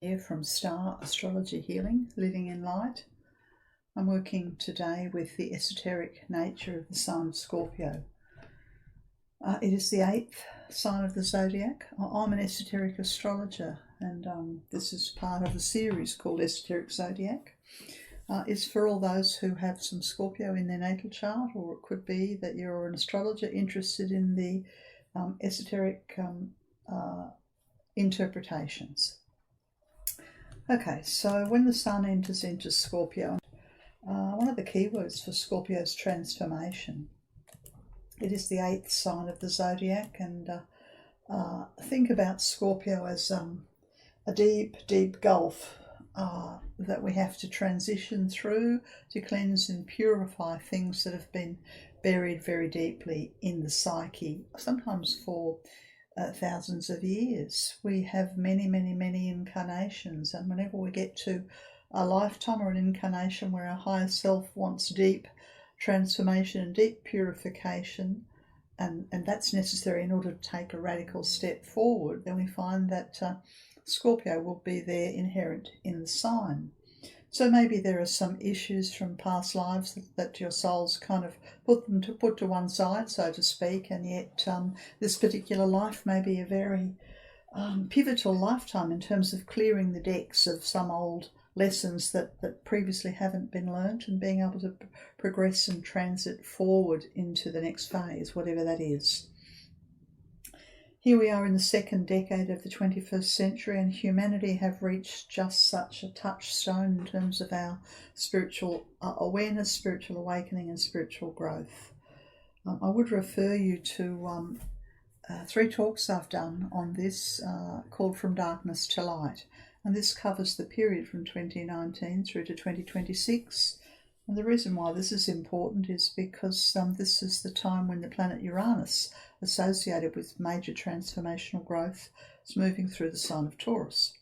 Here from Star Astrology Healing, Living in Light. I'm working today with the esoteric nature of the sign of Scorpio. It is the 8th sign of the Zodiac. I'm an esoteric astrologer, and this is part of a series called Esoteric Zodiac. It's for all those who have some Scorpio in their natal chart, or it could be that you're an astrologer interested in the esoteric interpretations. Okay, so when the sun enters into Scorpio, one of the keywords for Scorpio is transformation. It is the 8th sign of the Zodiac, and think about Scorpio as a deep, deep gulf that we have to transition through to cleanse and purify things that have been buried very deeply in the psyche, sometimes for thousands of years. We have many, many, many incarnations, and whenever we get to a lifetime or an incarnation where our higher self wants deep transformation and deep purification, and that's necessary in order to take a radical step forward, then we find that Scorpio will be there inherent in the sign. So maybe there are some issues from past lives that your soul's kind of put to one side, so to speak, and yet this particular life may be a very pivotal lifetime in terms of clearing the decks of some old lessons that previously haven't been learnt, and being able to progress and transit forward into the next phase, whatever that is. Here we are in the second decade of the 21st century, and humanity have reached just such a touchstone in terms of our spiritual awareness, spiritual awakening and spiritual growth. I would refer you to 3 talks I've done on this called From Darkness to Light, and this covers the period from 2019 through to 2026. And the reason why this is important is because this is the time when the planet Uranus, associated with major transformational growth, is moving through the sign of Taurus.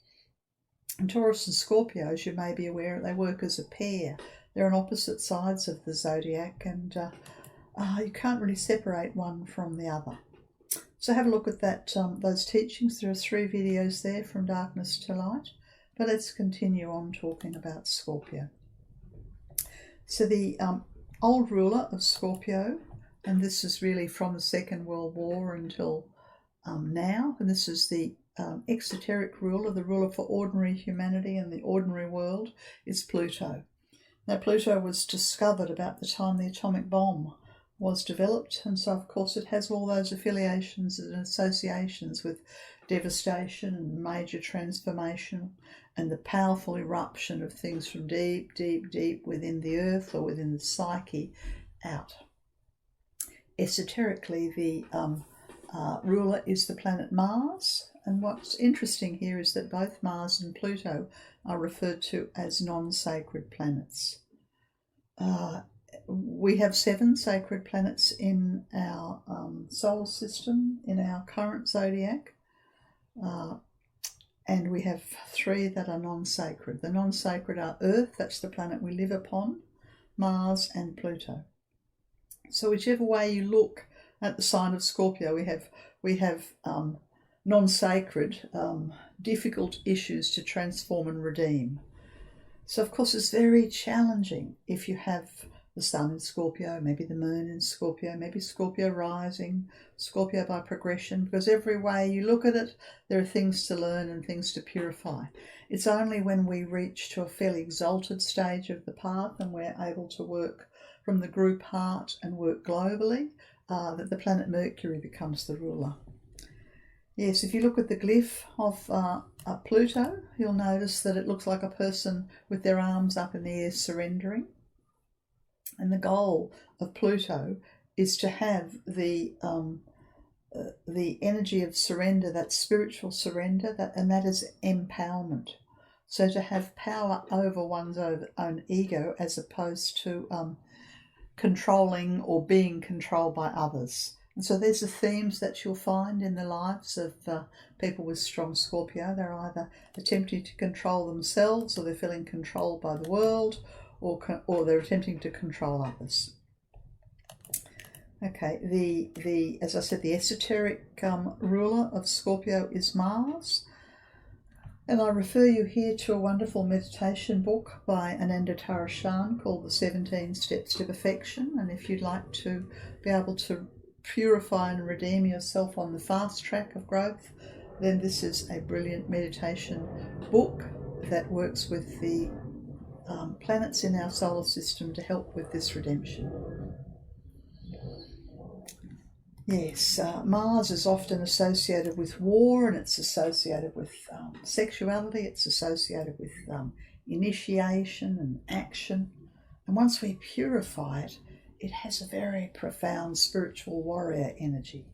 And Taurus and Scorpio, as you may be aware, they work as a pair. They're on opposite sides of the zodiac, and you can't really separate one from the other. So have a look at that those teachings. There are 3 videos there, From Darkness to Light. But let's continue on talking about Scorpio. So the old ruler of Scorpio, and this is really from the Second World War until now, and this is the exoteric ruler, the ruler for ordinary humanity and the ordinary world, is Pluto. Now Pluto was discovered about the time the atomic bomb was developed, and so of course it has all those affiliations and associations with devastation and major transformation and the powerful eruption of things from deep, deep, deep within the earth or within the psyche out. Esoterically, the ruler is the planet Mars, and what's interesting here is that both Mars and Pluto are referred to as non-sacred planets. We have 7 sacred planets in our solar system, in our current zodiac, and we have 3 that are non-sacred. The non-sacred are Earth, that's the planet we live upon, Mars and Pluto. So whichever way you look at the sign of Scorpio, we have non-sacred, difficult issues to transform and redeem. So of course it's very challenging if you have the sun in Scorpio, maybe the moon in Scorpio, maybe Scorpio rising, Scorpio by progression, because every way you look at it, there are things to learn and things to purify. It's only when we reach to a fairly exalted stage of the path and we're able to work from the group heart and work globally that the planet Mercury becomes the ruler. Yes, if you look at the glyph of Pluto, you'll notice that it looks like a person with their arms up in the air surrendering. And the goal of Pluto is to have the energy of surrender, that spiritual surrender, and that is empowerment. So to have power over one's own ego as opposed to controlling or being controlled by others. And so there's the themes that you'll find in the lives of people with strong Scorpio. They're either attempting to control themselves, or they're feeling controlled by the world, or they're attempting to control others. Okay, as I said, the esoteric ruler of Scorpio is Mars. And I refer you here to a wonderful meditation book by Ananda Tarashan called The 17 Steps to Perfection. And if you'd like to be able to purify and redeem yourself on the fast track of growth, then this is a brilliant meditation book that works with the planets in our solar system to help with this redemption. Yes, Mars is often associated with war, and it's associated with sexuality, it's associated with initiation and action. And once we purify it, it has a very profound spiritual warrior energy.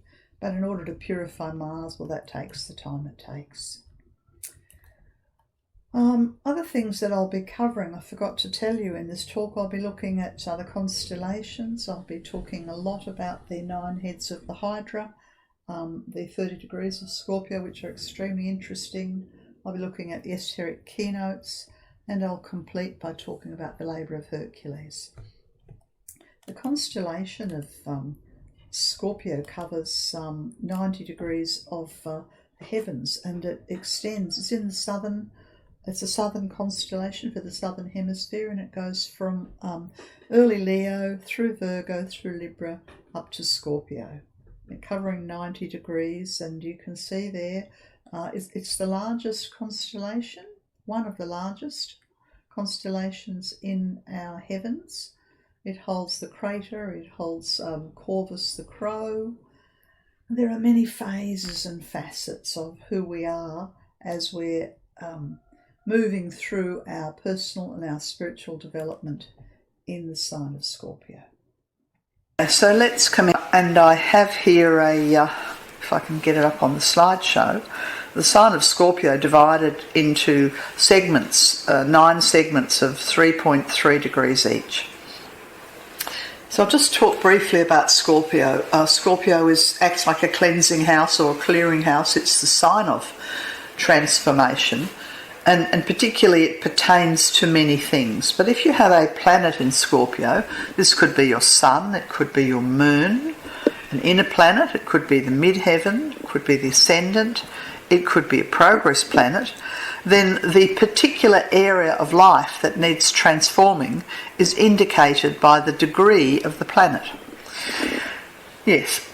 But in order to purify Mars, well, that takes the time it takes. Other things that I'll be covering, I forgot to tell you in this talk, I'll be looking at the constellations. I'll be talking a lot about the 9 heads of the Hydra, the 30 degrees of Scorpio, which are extremely interesting. I'll be looking at the esoteric keynotes, and I'll complete by talking about the Labours of Hercules. The constellation of Scorpio covers 90 degrees of the heavens, and it extends. It's in the southern. It's a southern constellation for the southern hemisphere, and it goes from early Leo through Virgo, through Libra, up to Scorpio, covering 90 degrees. And you can see there, it's the largest constellation, one of the largest constellations in our heavens. It holds the crater, it holds Corvus the Crow. There are many phases and facets of who we are as we're moving through our personal and our spiritual development in the sign of Scorpio. So let's come in, and I have here if I can get it up on the slideshow, the sign of Scorpio divided into segments, 9 segments of 3.3 degrees each. So I'll just talk briefly about Scorpio. Scorpio acts like a cleansing house or a clearing house. It's the sign of transformation. And particularly it pertains to many things. But if you have a planet in Scorpio, this could be your sun, it could be your moon, an inner planet, it could be the midheaven, it could be the ascendant, it could be a progress planet, then the particular area of life that needs transforming is indicated by the degree of the planet. Yes.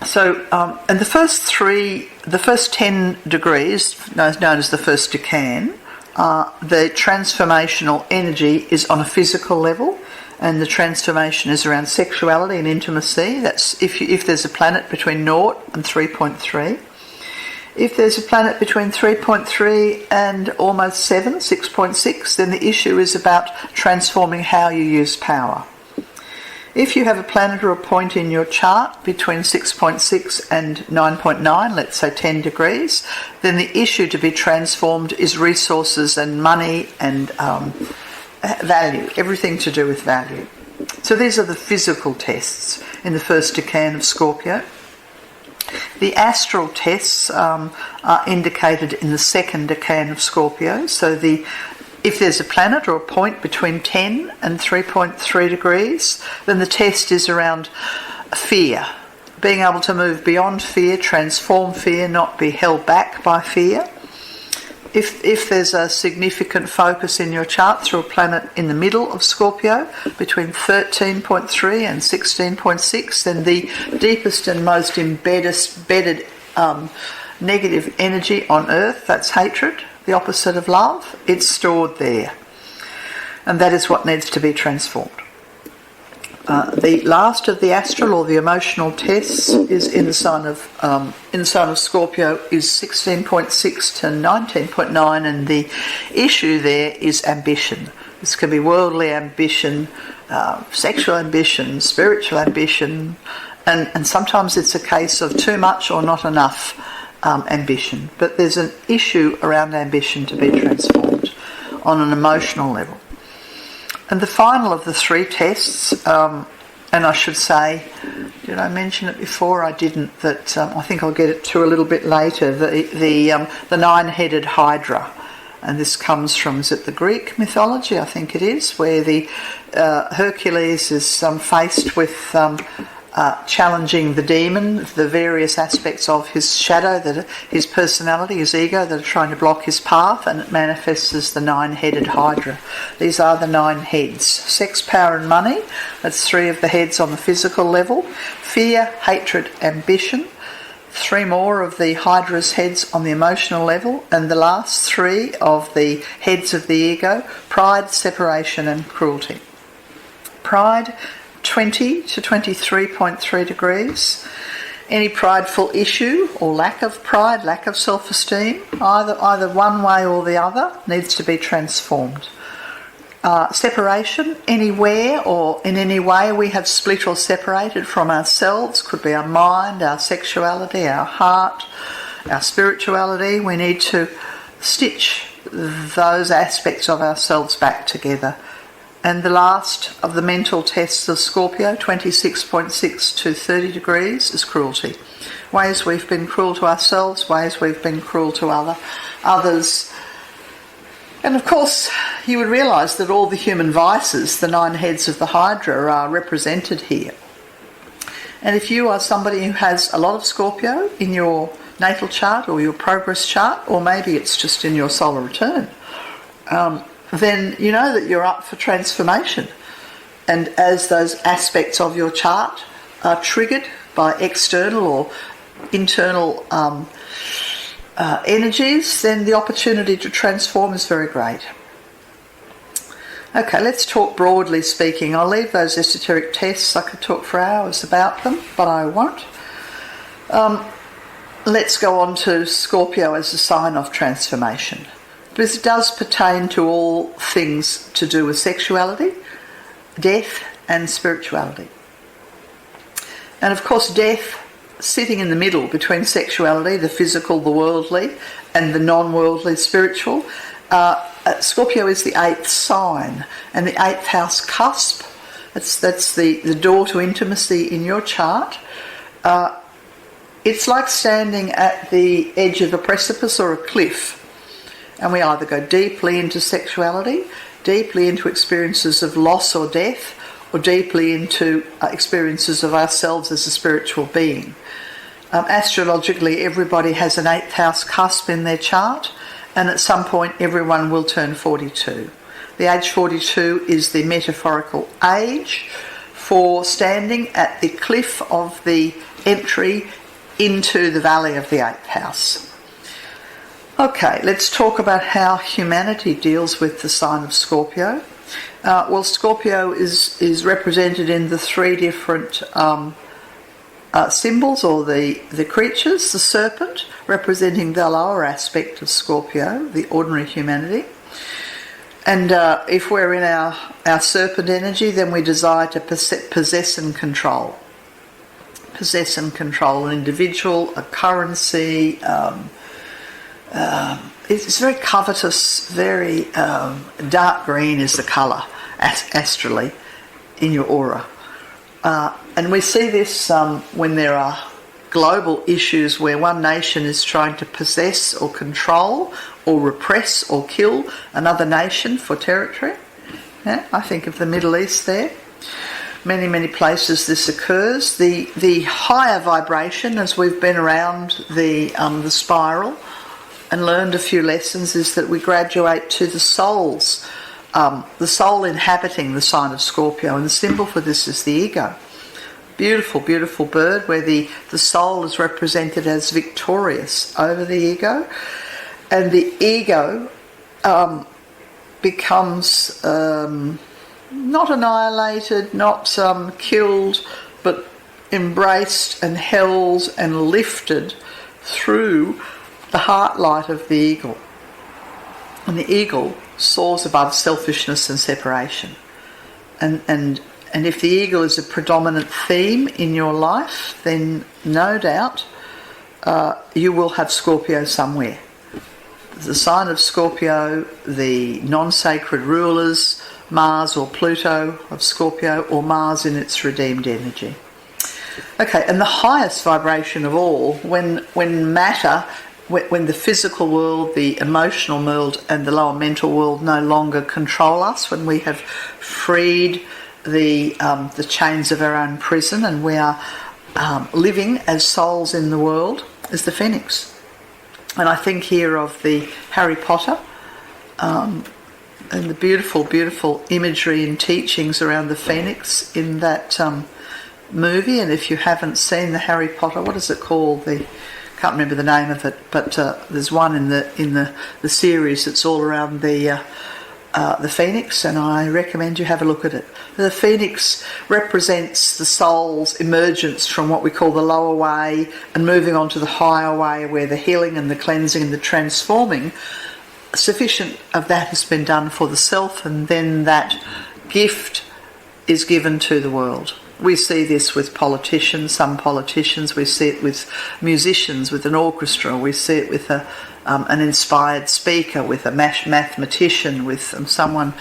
So, and the first 10 degrees, known as the first decan, the transformational energy is on a physical level, and the transformation is around sexuality and intimacy. That's if there's a planet between 0 and 3.3. If there's a planet between 3.3 and almost 7, 6.6, then the issue is about transforming how you use power. If you have a planet or a point in your chart between 6.6 and 9.9, let's say 10 degrees, then the issue to be transformed is resources and money and value, everything to do with value. So these are the physical tests in the first decan of Scorpio. The astral tests are indicated in the second decan of Scorpio. So if there's a planet or a point between 10 and 3.3 degrees, then the test is around fear, being able to move beyond fear, transform fear, not be held back by fear. If there's a significant focus in your chart through a planet in the middle of Scorpio, between 13.3 and 16.6, then the deepest and most embedded negative energy on Earth, that's hatred, the opposite of love, it's stored there. And that is what needs to be transformed. The last of the astral or the emotional tests is in the sign of Scorpio is 16.6 to 19.9, and the issue there is ambition. This can be worldly ambition, sexual ambition, spiritual ambition, and sometimes it's a case of too much or not enough ambition. But there's an issue around ambition to be transformed on an emotional level. And the final of the 3 tests, and I should say, did I mention it before? I didn't. That I think I'll get it to a little bit later. The 9-headed Hydra, and this comes from, is it the Greek mythology? I think it is, where the Hercules is faced with challenging the demon, the various aspects of his shadow, his personality, his ego, that are trying to block his path, and it manifests as the 9-headed Hydra. These are the 9 heads. Sex, power and money, that's 3 of the heads on the physical level. Fear, hatred, ambition, 3 more of the Hydra's heads on the emotional level, and the last 3 of the heads of the ego: pride, separation and cruelty. Pride, 20 to 23.3 degrees. Any prideful issue or lack of pride, lack of self-esteem, either one way or the other, needs to be transformed. Separation, anywhere or in any way we have split or separated from ourselves, could be our mind, our sexuality, our heart, our spirituality. We need to stitch those aspects of ourselves back together. And the last of the mental tests of Scorpio, 26.6 to 30 degrees, is cruelty. Ways we've been cruel to ourselves, ways we've been cruel to others. And of course, you would realise that all the human vices, the 9 heads of the Hydra, are represented here. And if you are somebody who has a lot of Scorpio in your natal chart or your progress chart, or maybe it's just in your solar return, then you know that you're up for transformation. And as those aspects of your chart are triggered by external or internal energies, then the opportunity to transform is very great. Okay, let's talk broadly speaking. I'll leave those esoteric tests. I could talk for hours about them, but I won't. Let's go on to Scorpio as a sign of transformation, because it does pertain to all things to do with sexuality, death and spirituality. And of course, death, sitting in the middle between sexuality, the physical, the worldly, and the non-worldly, spiritual. Scorpio is the 8th sign, and the 8th house cusp. That's the door to intimacy in your chart. It's like standing at the edge of a precipice or a cliff, and we either go deeply into sexuality, deeply into experiences of loss or death, or deeply into experiences of ourselves as a spiritual being. Astrologically, everybody has an 8th house cusp in their chart, and at some point everyone will turn 42. The age 42 is the metaphorical age for standing at the cliff of the entry into the valley of the 8th house. Okay, let's talk about how humanity deals with the sign of Scorpio. Well, Scorpio is represented in the 3 different symbols, or the creatures. The serpent, representing the lower aspect of Scorpio, the ordinary humanity. And if we're in our serpent energy, then we desire to possess and control. Possess and control an individual, a currency. It's very covetous, very dark green is the colour astrally in your aura. And we see this when there are global issues where one nation is trying to possess or control or repress or kill another nation for territory. Yeah, I think of the Middle East there. Many, many places this occurs. The higher vibration, as we've been around the spiral and learned a few lessons, is that we graduate to the souls, the soul inhabiting the sign of Scorpio, and the symbol for this is the ego. Beautiful, beautiful bird where the soul is represented as victorious over the ego, and the ego becomes not annihilated, not killed, but embraced and held and lifted through the heart light of the eagle. And the eagle soars above selfishness and separation. And if the eagle is a predominant theme in your life, then no doubt you will have Scorpio somewhere. The sign of Scorpio, the non-sacred rulers, Mars or Pluto of Scorpio, or Mars in its redeemed energy. Okay, and the highest vibration of all, when matter, when the physical world, the emotional world and the lower mental world no longer control us, when we have freed the chains of our own prison, and we are living as souls in the world as the phoenix. And I think here of the Harry Potter and the beautiful, beautiful imagery and teachings around the phoenix in that movie. And if you haven't seen the Harry Potter, what is it called? Can't remember the name of it, but there's one in the series that's all around the phoenix, and I recommend you have a look at it. The phoenix represents the soul's emergence from what we call the lower way and moving on to the higher way, where the healing and the cleansing and the transforming, sufficient of that has been done for the self, and then that gift is given to the world. We see this with politicians, some politicians, we see it with musicians, with an orchestra, we see it with an inspired speaker, with a mathematician, with someone,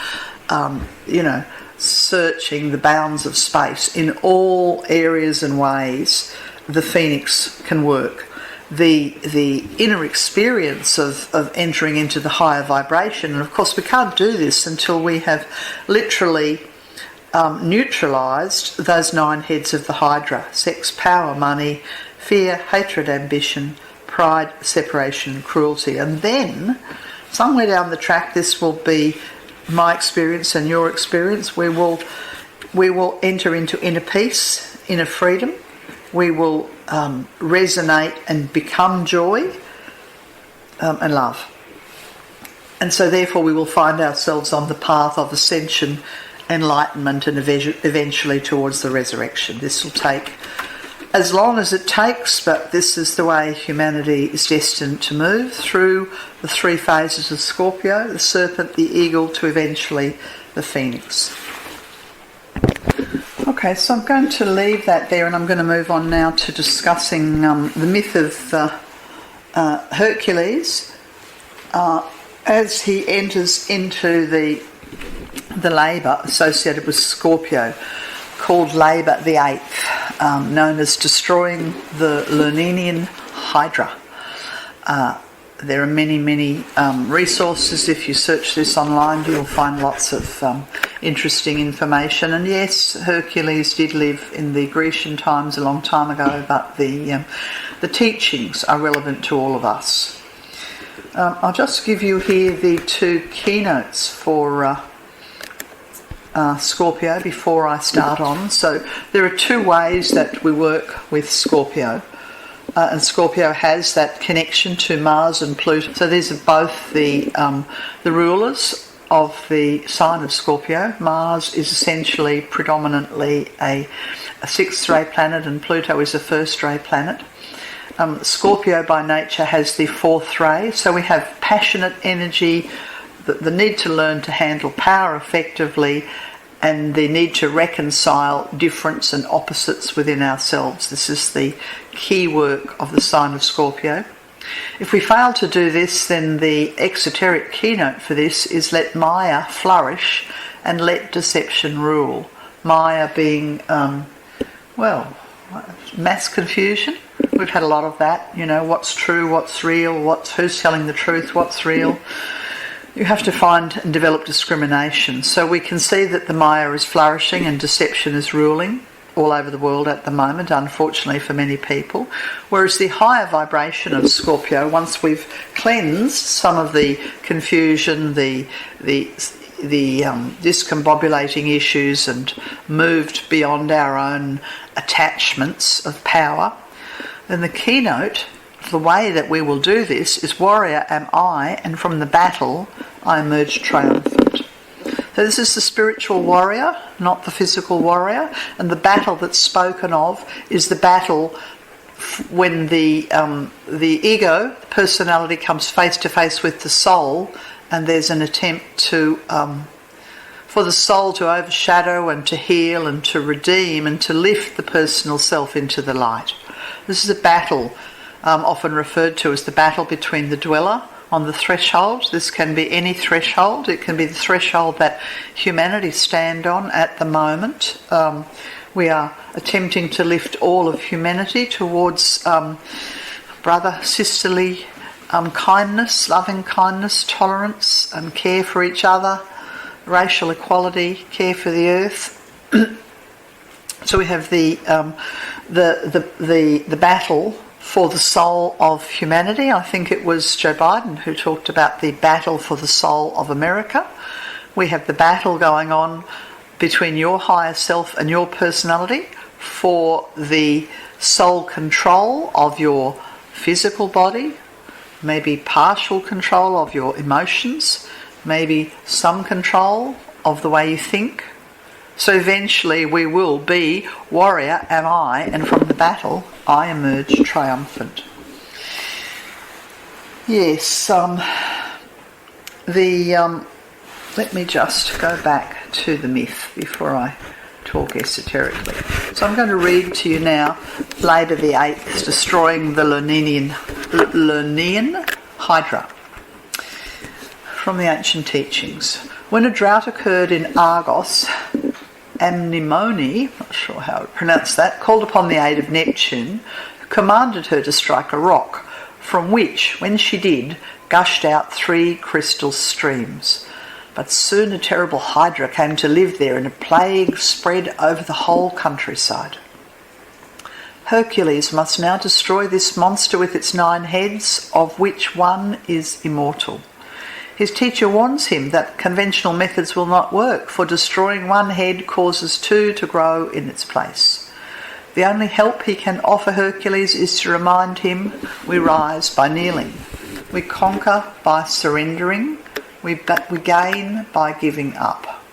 searching the bounds of space. In all areas and ways, the phoenix can work. The inner experience of entering into the higher vibration, and of course we can't do this until we have literally neutralised those 9 heads of the Hydra: sex, power, money, fear, hatred, ambition, pride, separation, and cruelty. And then, somewhere down the track, this will be my experience and your experience. We will enter into inner peace, inner freedom. We will resonate and become joy and love. And so therefore we will find ourselves on the path of ascension, enlightenment, and eventually towards the resurrection. This will take as long as it takes, but this is the way humanity is destined to move through the 3 phases of Scorpio: the serpent, the eagle, to eventually the phoenix. Okay, so I'm going to leave that there, and I'm going to move on now to discussing the myth of Hercules as he enters into the labour associated with Scorpio, called Labour the 8th, known as destroying the Lernian Hydra. There are many, many resources. If you search this online, you'll find lots of interesting information. And yes, Hercules did live in the Grecian times a long time ago, but the teachings are relevant to all of us. I'll just give you here the 2 keynotes for Scorpio before I start on. So there are 2 ways that we work with Scorpio. And Scorpio has that connection to Mars and Pluto. So these are both the rulers of the sign of Scorpio. Mars is essentially predominantly a 6th ray planet, and Pluto is a 1st ray planet. Scorpio by nature has the 4th ray, so we have passionate energy, the need to learn to handle power effectively, and the need to reconcile difference and opposites within ourselves. This is the key work of the sign of Scorpio. If we fail to do this, then the exoteric keynote for this is let Maya flourish and let deception rule. Maya being, mass confusion. We've had a lot of that, what's true, what's real, who's telling the truth, what's real. You have to find and develop discrimination. So we can see that the Maya is flourishing and deception is ruling all over the world at the moment, unfortunately for many people. Whereas the higher vibration of Scorpio, once we've cleansed some of the confusion, the discombobulating issues, and moved beyond our own attachments of power, then the keynote, the way that we will do this, is warrior am I, and from the battle I emerge triumphant. So this is the spiritual warrior, not the physical warrior, and the battle that's spoken of is the battle when the ego, personality, comes face to face with the soul, and there's an attempt to for the soul to overshadow and to heal and to redeem and to lift the personal self into the light. This is a battle often referred to as the battle between the dweller on the threshold. This can be any threshold. It can be the threshold that humanity stand on at the moment. We are attempting to lift all of humanity towards brother, sisterly kindness, loving kindness, tolerance, and care for each other, racial equality, care for the earth, So we have the battle for the soul of humanity. I think it was Joe Biden who talked about the battle for the soul of America. We have the battle going on between your higher self and your personality for the sole control of your physical body, maybe partial control of your emotions, maybe some control of the way you think. So eventually we will be warrior am I, and from the battle I emerge triumphant. Yes, let me just go back to the myth before I talk esoterically. So I'm going to read to you now Labour the 8th, destroying the Lernaean Hydra, from the ancient teachings. When a drought occurred in Argos, Amnemone, not sure how to pronounce that, called upon the aid of Neptune, who commanded her to strike a rock, from which, when she did, gushed out 3 crystal streams. But soon a terrible hydra came to live there, and a plague spread over the whole countryside. Hercules must now destroy this monster with its 9 heads, of which one is immortal. His teacher warns him that conventional methods will not work, for destroying 1 head causes 2 to grow in its place. The only help he can offer Hercules is to remind him we rise by kneeling, we conquer by surrendering, we gain by giving up.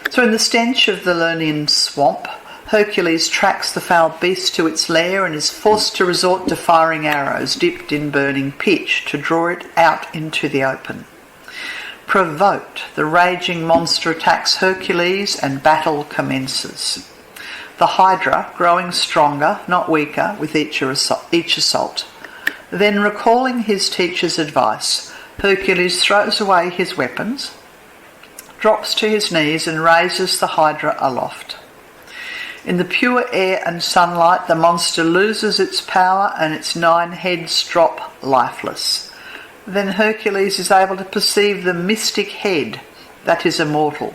So in the stench of the Lernaean swamp, Hercules tracks the foul beast to its lair and is forced to resort to firing arrows dipped in burning pitch to draw it out into the open. Provoked, the raging monster attacks Hercules and battle commences. The Hydra, growing stronger, not weaker, with each assault. Then, recalling his teacher's advice, Hercules throws away his weapons, drops to his knees and raises the Hydra aloft. In the pure air and sunlight, the monster loses its power and its 9 heads drop lifeless. Then Hercules is able to perceive the mystic head that is immortal.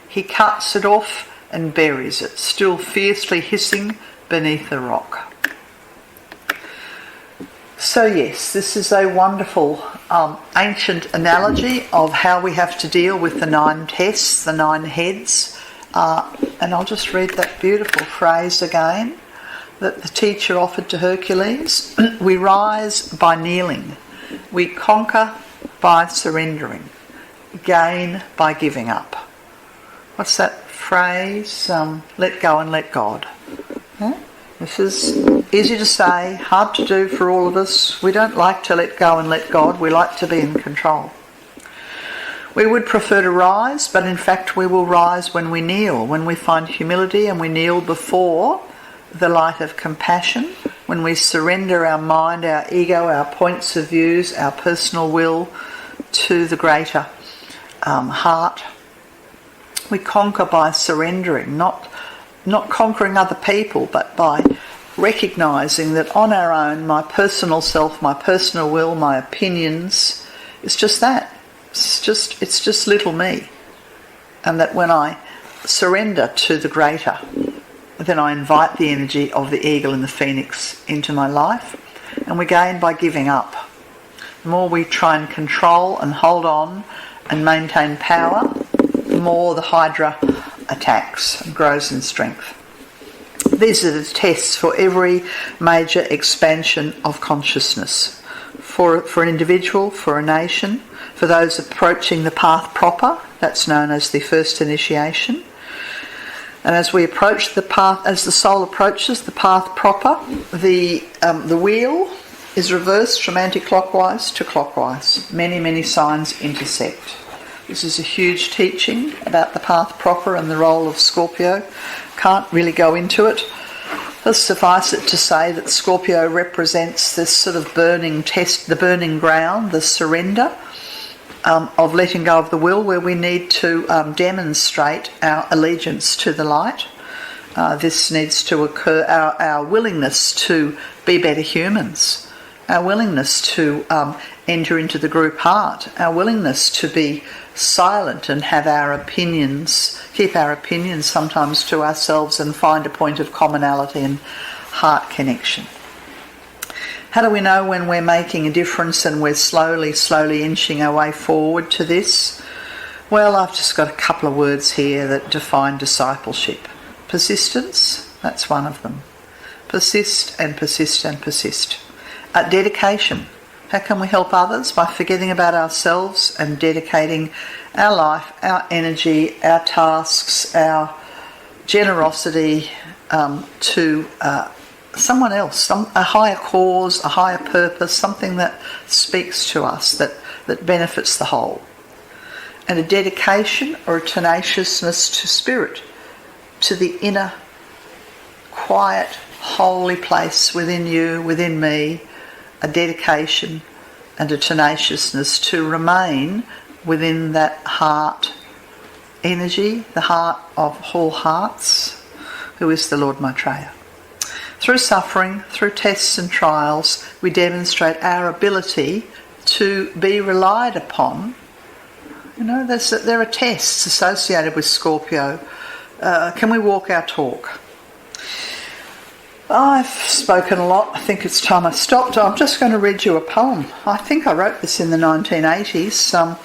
He cuts it off and buries it, still fiercely hissing beneath a rock. So yes, this is a wonderful ancient analogy of how we have to deal with the 9 tests, the 9 heads. And I'll just read that beautiful phrase again that the teacher offered to Hercules. We rise by kneeling. We conquer by surrendering. Gain by giving up. What's that phrase? Let go and let God. Yeah? This is easy to say, hard to do for all of us. We don't like to let go and let God. We like to be in control. We would prefer to rise, but in fact we will rise when we kneel, when we find humility and we kneel before the light of compassion, when we surrender our mind, our ego, our points of views, our personal will to the greater heart. We conquer by surrendering, not conquering other people, but by recognising that on our own, my personal self, my personal will, my opinions, it's just that. It's just little me. And that when I surrender to the greater, then I invite the energy of the eagle and the phoenix into my life, and we gain by giving up. The more we try and control and hold on and maintain power, the more the Hydra attacks and grows in strength. These are the tests for every major expansion of consciousness. For an individual, for a nation, for those approaching the path proper, that's known as the first initiation. And as we approach the path, as the soul approaches the path proper, the wheel is reversed from anti-clockwise to clockwise. Many, many signs intersect. This is a huge teaching about the path proper and the role of Scorpio. Can't really go into it. Let's suffice it to say that Scorpio represents this sort of burning test, the burning ground, the surrender of letting go of the will, where we need to demonstrate our allegiance to the light. This needs to occur, our willingness to be better humans, our willingness to enter into the group heart, our willingness to be silent and have our opinions, keep our opinions sometimes to ourselves and find a point of commonality and heart connection. How do we know when we're making a difference and we're slowly inching our way forward to this? Well, I've just got a couple of words here that define discipleship. Persistence, that's one of them. Persist and persist and persist. Dedication. How can we help others? By forgetting about ourselves and dedicating our life, our energy, our tasks, our generosity to someone else, a higher cause, a higher purpose, something that speaks to us, that benefits the whole. And a dedication or a tenaciousness to spirit, to the inner, quiet, holy place within you, within me, a dedication and a tenaciousness to remain within that heart energy, the heart of all hearts, who is the Lord Maitreya. Through suffering, through tests and trials, we demonstrate our ability to be relied upon. You know, there are tests associated with Scorpio. Can we walk our talk? I've spoken a lot. I think it's time I stopped. I'm just going to read you a poem. I think I wrote this in the 1980s,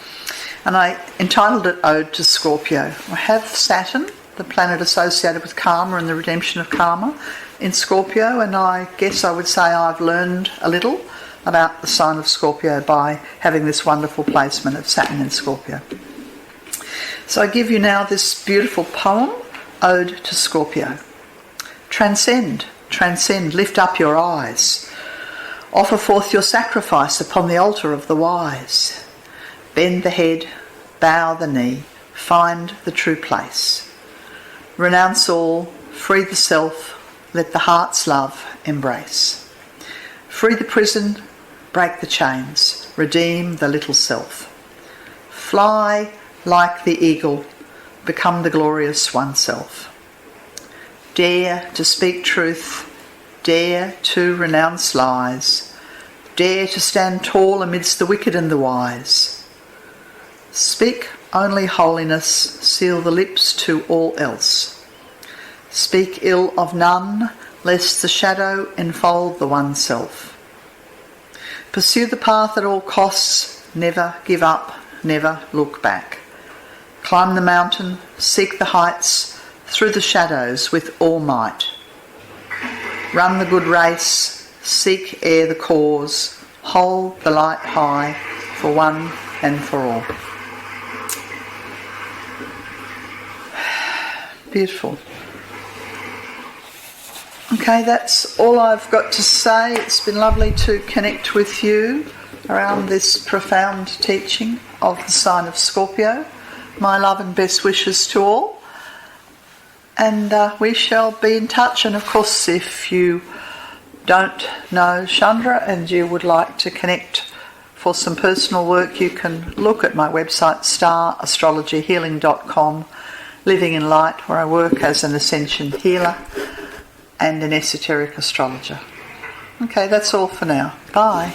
and I entitled it Ode to Scorpio. I have Saturn, the planet associated with karma and the redemption of karma, in Scorpio, and I guess I would say I've learned a little about the sign of Scorpio by having this wonderful placement of Saturn in Scorpio. So I give you now this beautiful poem, Ode to Scorpio. Transcend, lift up your eyes. Offer forth your sacrifice upon the altar of the wise. Bend the head, bow the knee, find the true place. Renounce all, free the self, let the heart's love embrace. Free the prison, break the chains, redeem the little self. Fly like the eagle, become the glorious oneself. Dare to speak truth, dare to renounce lies, dare to stand tall amidst the wicked and the wise. Speak only holiness, seal the lips to all else. Speak ill of none, lest the shadow enfold the oneself. Pursue the path at all costs, never give up, never look back. Climb the mountain, seek the heights, through the shadows with all might. Run the good race, seek e'er the cause, hold the light high for one and for all. Beautiful. Okay, that's all I've got to say. It's been lovely to connect with you around this profound teaching of the sign of Scorpio. My love and best wishes to all. And we shall be in touch. And of course, if you don't know Chandra and you would like to connect for some personal work, you can look at my website, starastrologyhealing.com, Living in Light, where I work as an ascension healer and an esoteric astrologer. Okay, that's all for now. Bye.